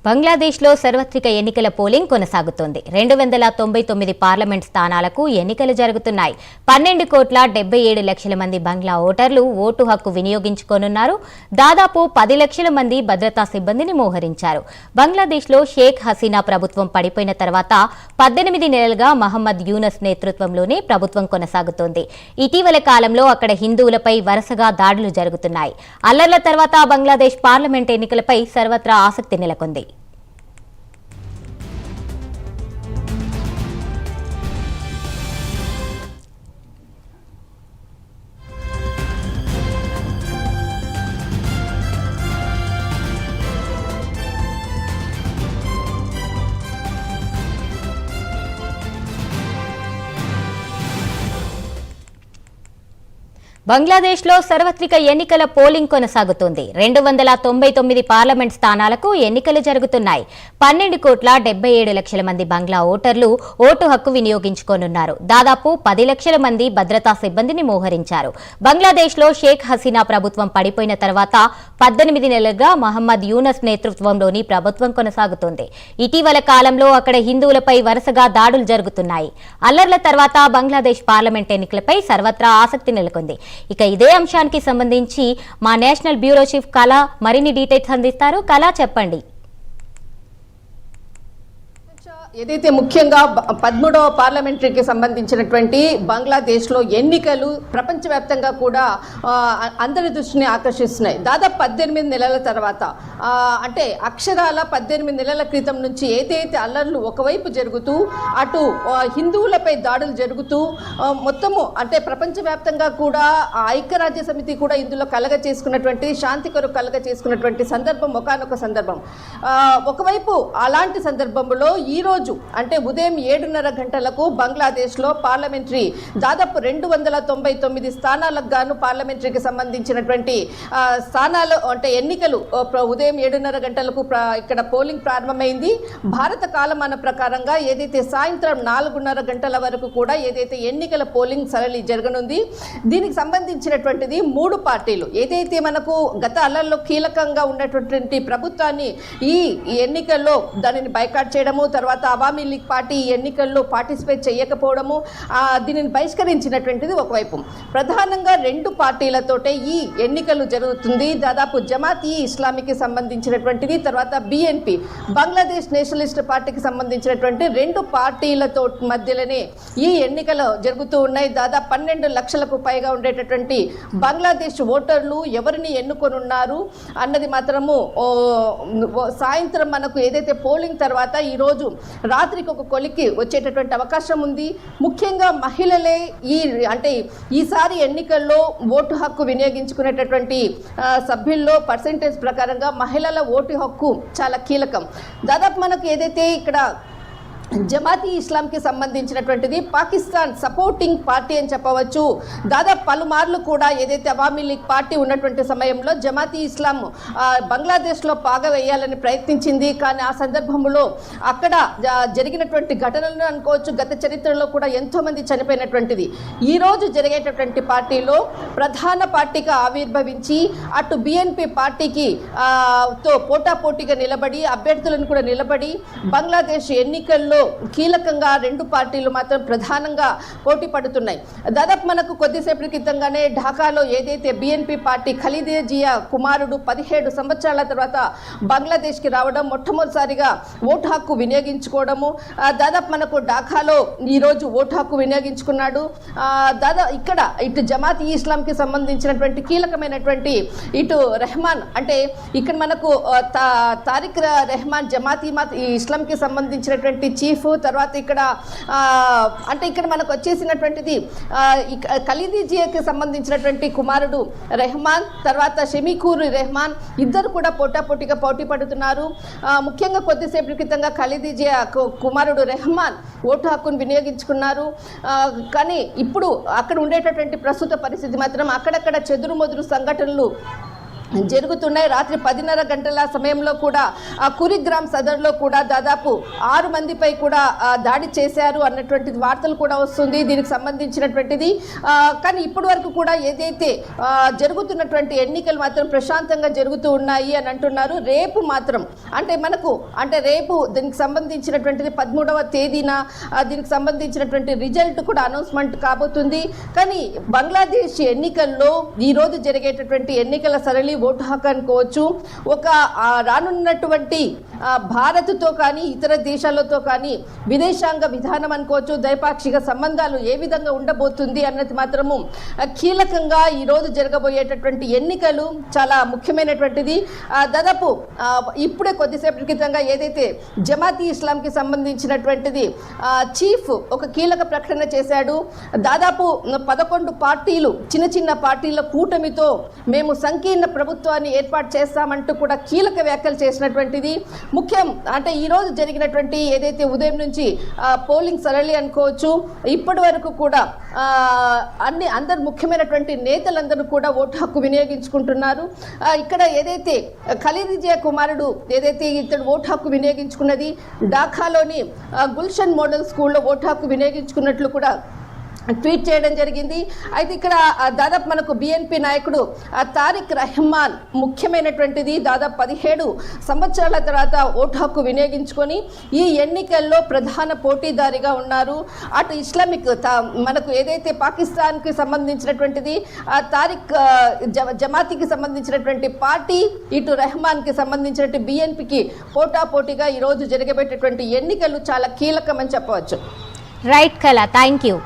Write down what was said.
బంగ్లాదేశ్లో సార్వత్రిక ఎన్నికల పోలింగ్ కొనసాగుతోంది. 299 పార్లమెంట్ స్థానాలకు ఎన్నికలు జరుగుతున్నాయి. 12,77,00,000 మంది బంగ్లా ఓటర్లు ఓటు హక్కు వినియోగించుకోనున్నారు. దాదాపు 10 లక్షల మంది భద్రతా సిబ్బందిని మోహరించారు. బంగ్లాదేశ్లో షేక్ హసీనా ప్రభుత్వం పడిపోయిన తర్వాత 18 నెలలుగా మహమ్మద్ యూనస్ నేతృత్వంలోనే ప్రభుత్వం కొనసాగుతోంది. ఇటీవల కాలంలో అక్కడ హిందువులపై వరుసగా దాడులు జరుగుతున్నాయి. అల్లర్ల తర్వాత బంగ్లాదేశ్ పార్లమెంట్ ఎన్నికలపై సర్వత్రా ఆసక్తి నెలకొంది. బంగ్లాదేశ్లో సార్వత్రిక ఎన్నికల పోలింగ్ కొనసాగుతోంది. 299 పార్లమెంట్ స్థానాలకు ఎన్నికలు జరుగుతున్నాయి. 12,77,00,000 మంది బంగ్లా ఓటర్లు ఓటు హక్కు వినియోగించుకోనున్నారు. దాదాపు 10 లక్షల మంది భద్రతా సిబ్బందిని మోహరించారు. బంగ్లాదేశ్లో షేక్ హసీనా ప్రభుత్వం పడిపోయిన తర్వాత 18 నెలలుగా మహమ్మద్ యూనస్ నేతృత్వంలోని ప్రభుత్వం కొనసాగుతోంది. ఇటీవల కాలంలో అక్కడ హిందువులపై వరుసగా దాడులు జరుగుతున్నాయి. అల్లర్ల తర్వాత బంగ్లాదేశ్ పార్లమెంట్ ఎన్నికలపై సర్వత్రా ఆసక్తి నెలకొంది. ఇక ఇదే అంశానికి సంబంధించి మా నేషనల్ బ్యూరో చీఫ్ కళ మరిన్ని డీటెయిల్స్ అందిస్తారు. కళ, చెప్పండి. ఏదైతే ముఖ్యంగా 13వ పార్లమెంటరీకి సంబంధించినటువంటి బంగ్లాదేశ్లో ఎన్నికలు ప్రపంచవ్యాప్తంగా కూడా అందరి దృష్టిని ఆకర్షిస్తున్నాయి. దాదాపు 18 నెలల తర్వాత, అంటే అక్షరాల 18 నెలల క్రితం నుంచి ఏదైతే అల్లర్లు ఒకవైపు జరుగుతూ అటు హిందువులపై దాడులు జరుగుతూ మొత్తము అంటే ప్రపంచవ్యాప్తంగా కూడా ఐక్యరాజ్య సమితి కూడా ఇందులో కలగ చేసుకున్నటువంటి శాంతి కొరకు కలగ చేసుకున్నటువంటి సందర్భం ఒకానొక సందర్భం. ఒకవైపు అలాంటి సందర్భంలో ఈరోజు అంటే ఉదయం 7:30 గంటలకు బంగ్లాదేశ్లో పార్లమెంటరీ దాదాపు 299 స్థానాలకు గాను పార్లమెంటరీకి సంబంధించినటువంటి స్థానాలు అంటే ఎన్నికలు ఉదయం 7:30 గంటలకు ఇక్కడ పోలింగ్ ప్రారంభమైంది. భారత కాలమాన ప్రకారంగా ఏదైతే సాయంత్రం 4:30 గంటల వరకు కూడా ఏదైతే ఎన్నికల పోలింగ్ సరళి జరగనుంది. దీనికి సంబంధించినటువంటిది 3 పార్టీలు ఏదైతే మనకు గత అల్లర్లో కీలకంగా ఉన్నటువంటి ప్రభుత్వాన్ని ఈ ఎన్నికల్లో దానిని బైకాట్ చేయడము, తర్వాత అవామీ లీగ్ పార్టీ ఈ ఎన్నికల్లో పార్టిసిపేట్ చేయకపోవడము, దీనిని బహిష్కరించినటువంటిది ఒకవైపు. ప్రధానంగా 2 పార్టీలతోటే ఈ ఎన్నికలు జరుగుతుంది. దాదాపు జమాత్ ఈ ఇస్లామీకి సంబంధించినటువంటిది, తర్వాత బిఎన్పి బంగ్లాదేశ్ నేషనలిస్ట్ పార్టీకి సంబంధించినటువంటి 2 పార్టీలతో మధ్యలోనే ఈ ఎన్నికలు జరుగుతూ ఉన్నాయి. దాదాపు 12 లక్షలకు పైగా ఉండేటటువంటి బంగ్లాదేశ్ ఓటర్లు ఎవరిని ఎన్నుకొనున్నారు అన్నది మాత్రము సాయంత్రం మనకు ఏదైతే పోలింగ్ తర్వాత ఈరోజు రాత్రికి ఒక కొలికి వచ్చేటటువంటి అవకాశం ఉంది. ముఖ్యంగా మహిళలే అంటే ఈసారి ఎన్నికల్లో ఓటు హక్కు వినియోగించుకునేటటువంటి సభ్యుల్లో పర్సెంటేజ్ ప్రకారంగా మహిళల ఓటు హక్కు చాలా కీలకం. దాదాపు మనకు ఏదైతే ఇక్కడ జమాతీ ఇస్లాంకి సంబంధించినటువంటిది పాకిస్తాన్ సపోర్టింగ్ పార్టీ అని చెప్పవచ్చు. దాదాపు పలుమార్లు కూడా ఏదైతే అవామీ లీగ్ పార్టీ ఉన్నటువంటి సమయంలో జమాతీ ఇస్లాం బంగ్లాదేశ్లో పాగా వేయాలని ప్రయత్నించింది. కానీ ఆ సందర్భంలో అక్కడ జరిగినటువంటి ఘటనలను అనుకోవచ్చు, గత చరిత్రలో కూడా ఎంతోమంది చనిపోయినటువంటిది. ఈరోజు జరిగేటటువంటి పార్టీలో ప్రధాన పార్టీగా ఆవిర్భవించి అటు బిఎన్పి పార్టీకి తో పోటాపోటీగా నిలబడి అభ్యర్థులను కూడా నిలబడి బంగ్లాదేశ్ ఎన్నికల్లో కీలకంగా 2 పార్టీలు మాత్రం ప్రధానంగా పోటీ పడుతున్నాయి. దాదాపు మనకు కొద్దిసేపటి క్రితంగానే ఢాకాలో ఏదైతే బిఎన్పి పార్టీ ఖలీదా జియా కుమారుడు 17 సంవత్సరాల తర్వాత బంగ్లాదేశ్కి రావడం, మొట్టమొదటిసారిగా ఓటు హక్కు వినియోగించుకోవడము, దాదాపు మనకు ఢాకాలో ఈరోజు ఓటు హక్కు వినియోగించుకున్నాడు. ఇక్కడ ఇటు జమాత్ ఈ ఇస్లాంకి సంబంధించినటువంటి కీలకమైనటువంటి ఇటు రెహమాన్ అంటే ఇక్కడ మనకు తారిక్ రెహమాన్ జమాత్ ఈ ఇస్లాంకి సంబంధించినటువంటి చీఫ్, తర్వాత ఇక్కడ అంటే ఇక్కడ మనకు వచ్చేసినటువంటిది ఖలీదా జియాకి సంబంధించినటువంటి కుమారుడు రెహమాన్, తర్వాత షమీకూర్ రెహమాన్ ఇద్దరు కూడా పోటాపోటీగా పోటీ పడుతున్నారు. ముఖ్యంగా కొద్దిసేపటి క్రితంగా ఖలీదా జియా కుమారుడు రెహమాన్ ఓటు హక్కును వినియోగించుకున్నారు. కానీ ఇప్పుడు అక్కడ ఉండేటటువంటి ప్రస్తుత పరిస్థితి మాత్రం అక్కడక్కడ చెదురుమదురు సంఘటనలు జరుగుతున్నాయి. రాత్రి 10:30 గంటల సమయంలో కూడా ఆ కురిగ్రామ్ సదర్లో కూడా దాదాపు 6 మందిపై కూడా దాడి చేశారు అన్నటువంటిది వార్తలు కూడా వస్తుంది దీనికి సంబంధించినటువంటిది. కానీ ఇప్పటి వరకు కూడా ఏదైతే జరుగుతున్నటువంటి ఎన్నికలు మాత్రం ప్రశాంతంగా జరుగుతూ ఉన్నాయి అని అంటున్నారు. రేపు మాత్రం అంటే రేపు దీనికి సంబంధించినటువంటిది 13వ తేదీన దీనికి సంబంధించినటువంటి రిజల్ట్ కూడా అనౌన్స్మెంట్ కాబోతుంది. కానీ బంగ్లాదేశ్ ఎన్నికల్లో ఈరోజు జరిగేటటువంటి ఎన్నికల సరళి ఓటు హక్కు అనుకోవచ్చు. ఒక రానున్నటువంటి భారత్తో కానీ ఇతర దేశాలతో కానీ విదేశాంగ విధానం అనుకోవచ్చు, ద్వైపాక్షిక సంబంధాలు ఏ విధంగా ఉండబోతుంది అన్నది మాత్రము కీలకంగా ఈరోజు జరగబోయేటటువంటి ఎన్నికలు చాలా ముఖ్యమైనటువంటిది. దాదాపు ఇప్పుడే కొద్దిసేపటి క్రితంగా ఏదైతే జమాతీ ఇస్లాంకి సంబంధించినటువంటిది చీఫ్ ఒక కీలక ప్రకటన చేశాడు. దాదాపు 11 పార్టీలు చిన్న పార్టీల కూటమితో మేము సంకీర్ణ ప్రభుత్వాన్ని ఏర్పాటు చేస్తామంటూ కూడా కీలక వ్యాఖ్యలు చేసినటువంటిది ముఖ్యం. అంటే ఈరోజు జరిగినటువంటి ఏదైతే ఉదయం నుంచి పోలింగ్ సరళి అనుకోవచ్చు, ఇప్పటి వరకు కూడా అందరు ముఖ్యమైనటువంటి నేతలందరూ కూడా ఓటు హక్కు వినియోగించుకుంటున్నారు. ఇక్కడ ఏదైతే ఖలీద్ జియా కుమారుడు ఏదైతే ఇతడు ఓటు హక్కు వినియోగించుకున్నది ఢాకాలోని గుల్షన్ మోడల్ స్కూల్లో ఓటు హక్కు వినియోగించుకున్నట్లు కూడా ట్వీట్ చేయడం జరిగింది. అయితే ఇక్కడ దాదాపు మనకు బిఎన్పి నాయకుడు తారిక్ రహమాన్ ముఖ్యమైనటువంటిది దాదాపు 17 సంవత్సరాల తర్వాత ఓటు హక్కు వినియోగించుకొని ఈ ఎన్నికల్లో ప్రధాన పోటీదారిగా ఉన్నారు. అటు ఇస్లామిక్ మనకు ఏదైతే పాకిస్తాన్కి సంబంధించినటువంటిది తారిక్ జమాతీకి సంబంధించినటువంటి పార్టీ, ఇటు రెహమాన్కి సంబంధించినటువంటి బిఎన్పికి పోటాపోటీగా ఈరోజు జరగబెట్టేటువంటి ఎన్నికలు చాలా కీలకమని చెప్పవచ్చు. రైట్ కళ, థ్యాంక్ యూ.